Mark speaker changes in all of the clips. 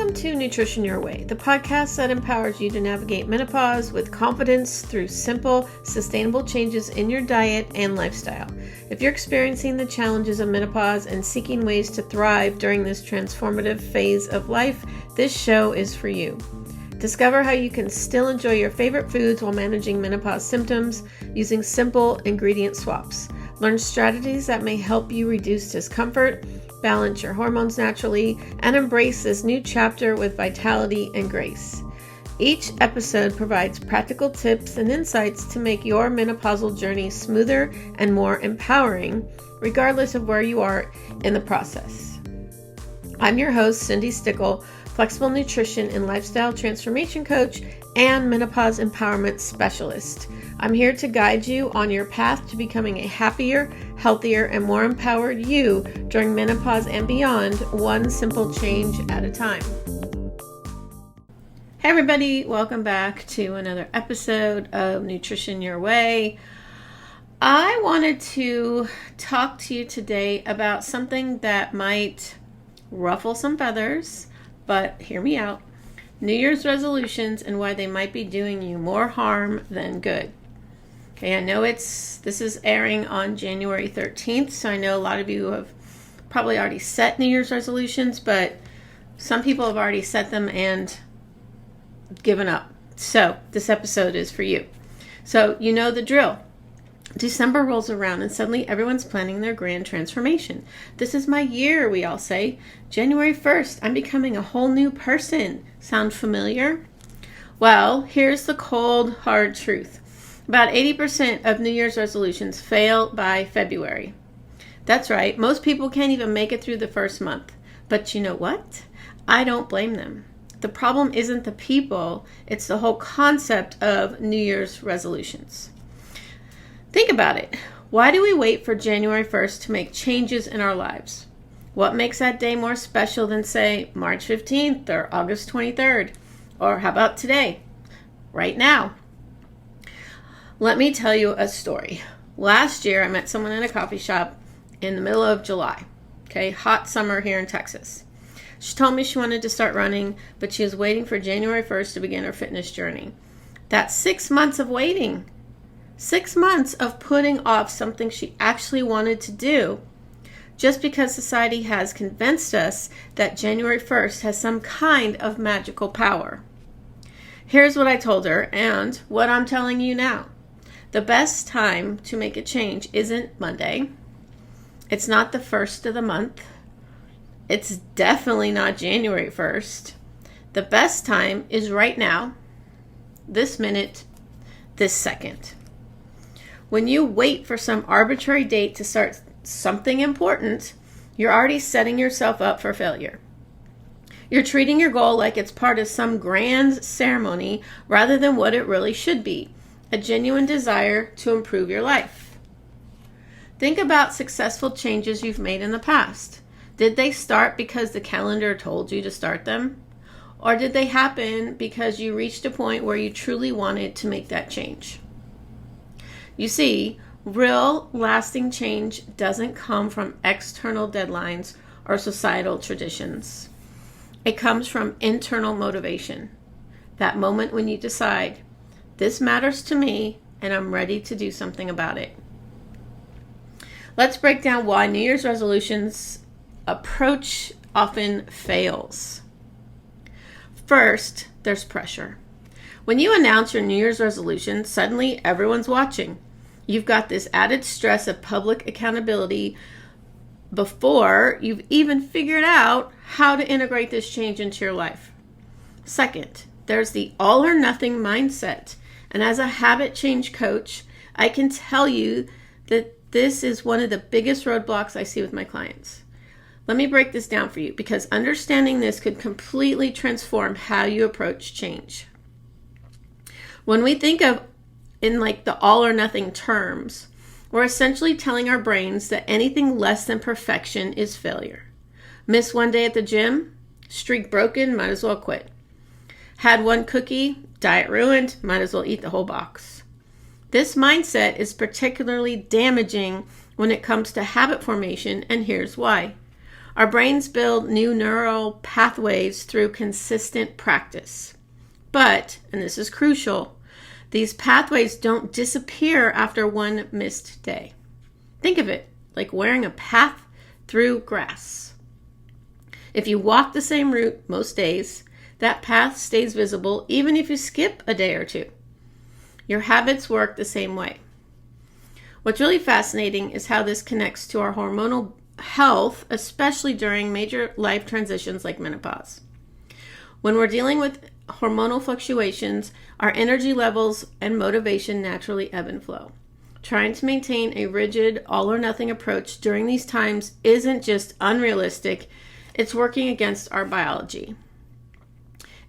Speaker 1: Welcome to Nutrition Your Way, the podcast that empowers you to navigate menopause with confidence through simple, sustainable changes in your diet and lifestyle. If you're experiencing the challenges of menopause and seeking ways to thrive during this transformative phase of life, this show is for you. Discover how you can still enjoy your favorite foods while managing menopause symptoms using simple ingredient swaps. Learn strategies that may help you reduce discomfort, balance your hormones naturally, and embrace this new chapter with vitality and grace. Each episode provides practical tips and insights to make your menopausal journey smoother and more empowering, regardless of where you are in the process. I'm your host, Cindi, flexible nutrition and lifestyle transformation coach and menopause empowerment specialist. I'm here to guide you on your path to becoming a happier, healthier, and more empowered you during menopause and beyond, one simple change at a time. Hey everybody, welcome back to another episode of Nutrition Your Way. I wanted to talk to you today about something that might ruffle some feathers, but hear me out. New Year's resolutions and why they might be doing you more harm than good. Okay, I know this is airing on January 13th, so I know a lot of you have probably already set New Year's resolutions, but some people have already set them and given up. So this episode is for you. So you know the drill. December rolls around and suddenly everyone's planning their grand transformation. This is my year, we all say. January 1st, I'm becoming a whole new person. Sound familiar? Well, here's the cold, hard truth. About 80% of New Year's resolutions fail by February. That's right, most people can't even make it through the first month. But you know what? I don't blame them. The problem isn't the people, it's the whole concept of New Year's resolutions. Think about it. Why do we wait for January 1st to make changes in our lives? What makes that day more special than, say, March 15th or August 23rd? Or how about today? Right now. Let me tell you a story. Last year, I met someone in a coffee shop in the middle of July. Okay, hot summer here in Texas. She told me she wanted to start running, but she was waiting for January 1st to begin her fitness journey. That's 6 months of waiting. 6 months of putting off something she actually wanted to do just because society has convinced us that January 1st has some kind of magical power. Here's what I told her and what I'm telling you now. The best time to make a change isn't Monday. It's not the first of the month. It's definitely not January 1st. The best time is right now, this minute, this second. When you wait for some arbitrary date to start something important, you're already setting yourself up for failure. You're treating your goal like it's part of some grand ceremony rather than what it really should be, a genuine desire to improve your life. Think about successful changes you've made in the past. Did they start because the calendar told you to start them? Or did they happen because you reached a point where you truly wanted to make that change? You see, real lasting change doesn't come from external deadlines or societal traditions. It comes from internal motivation. That moment when you decide, this matters to me and I'm ready to do something about it. Let's break down why New Year's resolutions approach often fails. First, there's pressure. When you announce your New Year's resolution, suddenly everyone's watching. You've got this added stress of public accountability before you've even figured out how to integrate this change into your life. Second, there's the all or nothing mindset. And as a habit change coach, I can tell you that this is one of the biggest roadblocks I see with my clients. Let me break this down for you because understanding this could completely transform how you approach change. When we think of in like the all or nothing terms, we're essentially telling our brains that anything less than perfection is failure. Miss one day at the gym, streak broken, might as well quit. Had one cookie, diet ruined, might as well eat the whole box. This mindset is particularly damaging when it comes to habit formation, and here's why. Our brains build new neural pathways through consistent practice. But, and this is crucial, these pathways don't disappear after one missed day. Think of it like wearing a path through grass. If you walk the same route most days, that path stays visible even if you skip a day or two. Your habits work the same way. What's really fascinating is how this connects to our hormonal health, especially during major life transitions like menopause. When we're dealing with hormonal fluctuations, our energy levels and motivation naturally ebb and flow. Trying to maintain a rigid, all-or-nothing approach during these times isn't just unrealistic, it's working against our biology.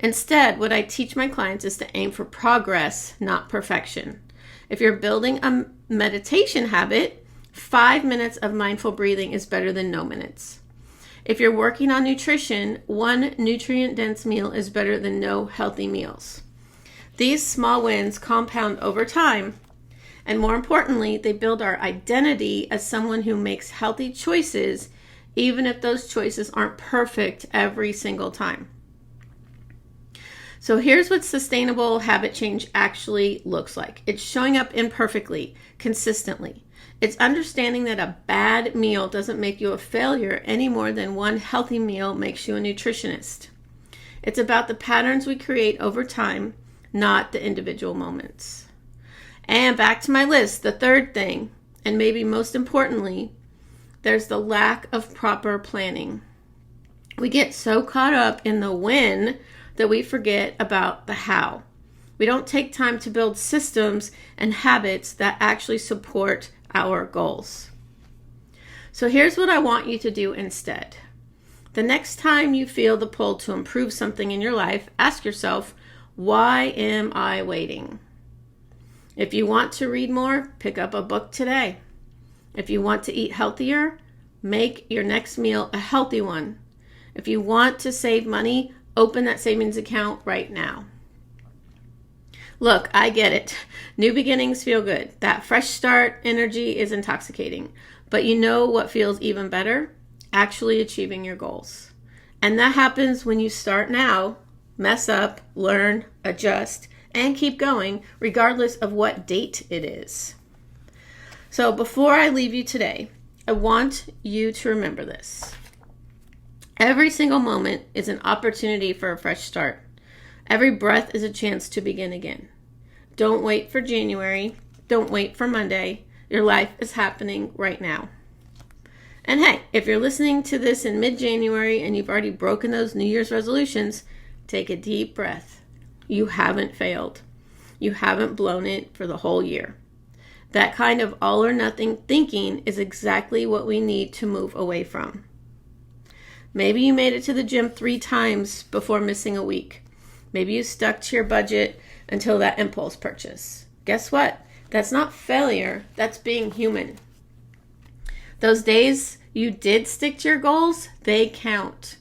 Speaker 1: Instead, what I teach my clients is to aim for progress, not perfection. If you're building a meditation habit, 5 minutes of mindful breathing is better than no minutes. If you're working on nutrition, 1 nutrient-dense meal is better than no healthy meals. These small wins compound over time, and more importantly, they build our identity as someone who makes healthy choices, even if those choices aren't perfect every single time. So here's what sustainable habit change actually looks like. It's showing up imperfectly, consistently. It's understanding that a bad meal doesn't make you a failure any more than one healthy meal makes you a nutritionist. It's about the patterns we create over time, not the individual moments. And back to my list, the third thing, and maybe most importantly, there's the lack of proper planning. We get so caught up in the when that we forget about the how. We don't take time to build systems and habits that actually support our goals. So here's what I want you to do instead. The next time you feel the pull to improve something in your life, ask yourself, why am I waiting? If you want to read more, pick up a book today. If you want to eat healthier, make your next meal a healthy one. If you want to save money, open that savings account right now. Look, I get it. New beginnings feel good. That fresh start energy is intoxicating. But you know what feels even better? Actually achieving your goals. And that happens when you start now, mess up, learn, adjust, and keep going, regardless of what date it is. So before I leave you today, I want you to remember this. Every single moment is an opportunity for a fresh start. Every breath is a chance to begin again. Don't wait for January. Don't wait for Monday. Your life is happening right now. And hey, if you're listening to this in mid-January and you've already broken those New Year's resolutions, take a deep breath. You haven't failed. You haven't blown it for the whole year. That kind of all or nothing thinking is exactly what we need to move away from. Maybe you made it to the gym 3 times before missing a week. Maybe you stuck to your budget until that impulse purchase. Guess what? That's not failure. That's being human. Those days you did stick to your goals, they count.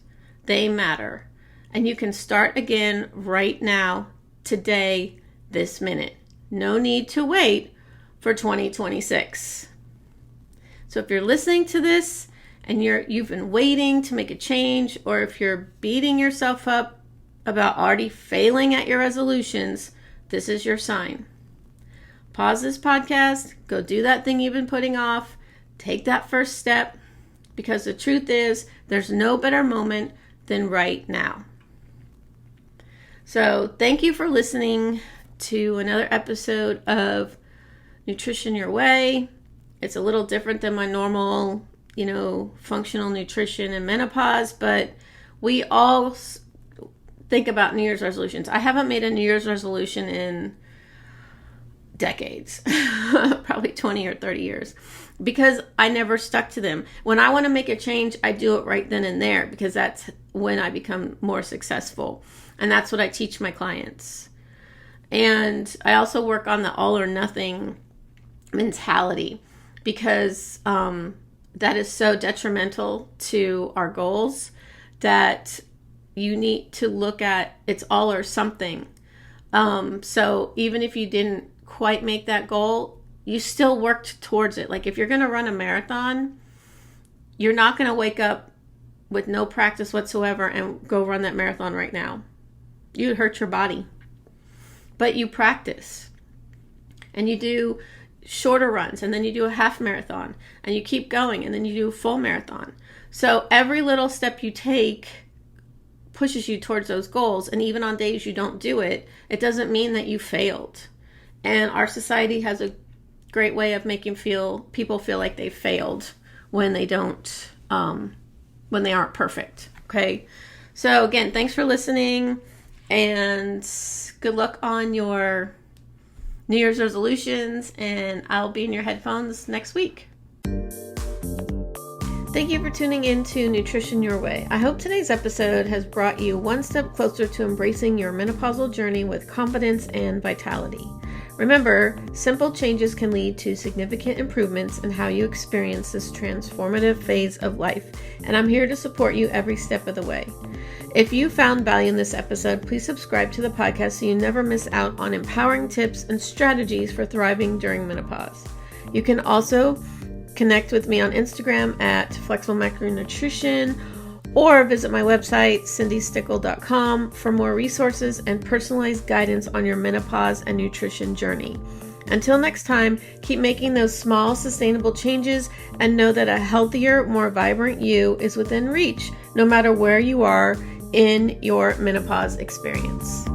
Speaker 1: They matter. And you can start again right now, today, this minute. No need to wait for 2026. So if you're listening to this and you've been waiting to make a change, or if you're beating yourself up about already failing at your resolutions, this is your sign. Pause this podcast, go do that thing you've been putting off, take that first step, because the truth is there's no better moment than right now. So thank you for listening to another episode of Nutrition Your Way. It's a little different than my normal, functional nutrition and menopause, but we all think about New Year's resolutions. I haven't made a New Year's resolution in decades, probably 20 or 30 years, because I never stuck to them. When I want to make a change, I do it right then and there, because that's when I become more successful. And that's what I teach my clients. And I also work on the all or nothing mentality, because that is so detrimental to our goals that you need to look at it's all or something. So even if you didn't quite make that goal, you still worked towards it. Like if you're going to run a marathon, you're not going to wake up with no practice whatsoever and go run that marathon right now. You'd hurt your body. But you practice. And you do shorter runs, and then you do a half marathon, and you keep going, and then you do a full marathon. So every little step you take pushes you towards those goals. And even on days you don't do it, it doesn't mean that you failed. And our society has a great way of making people feel like they failed when they don't, when they aren't perfect. Okay. So again, thanks for listening, and good luck on your New Year's resolutions, and I'll be in your headphones next week. Thank you for tuning in to Nutrition Your Way. I hope today's episode has brought you one step closer to embracing your menopausal journey with confidence and vitality. Remember, simple changes can lead to significant improvements in how you experience this transformative phase of life, and I'm here to support you every step of the way. If you found value in this episode, please subscribe to the podcast so you never miss out on empowering tips and strategies for thriving during menopause. You can also connect with me on Instagram at Flexible Macronutrition, or visit my website, cindystickle.com, for more resources and personalized guidance on your menopause and nutrition journey. Until next time, keep making those small, sustainable changes, and know that a healthier, more vibrant you is within reach, no matter where you are in your menopause experience.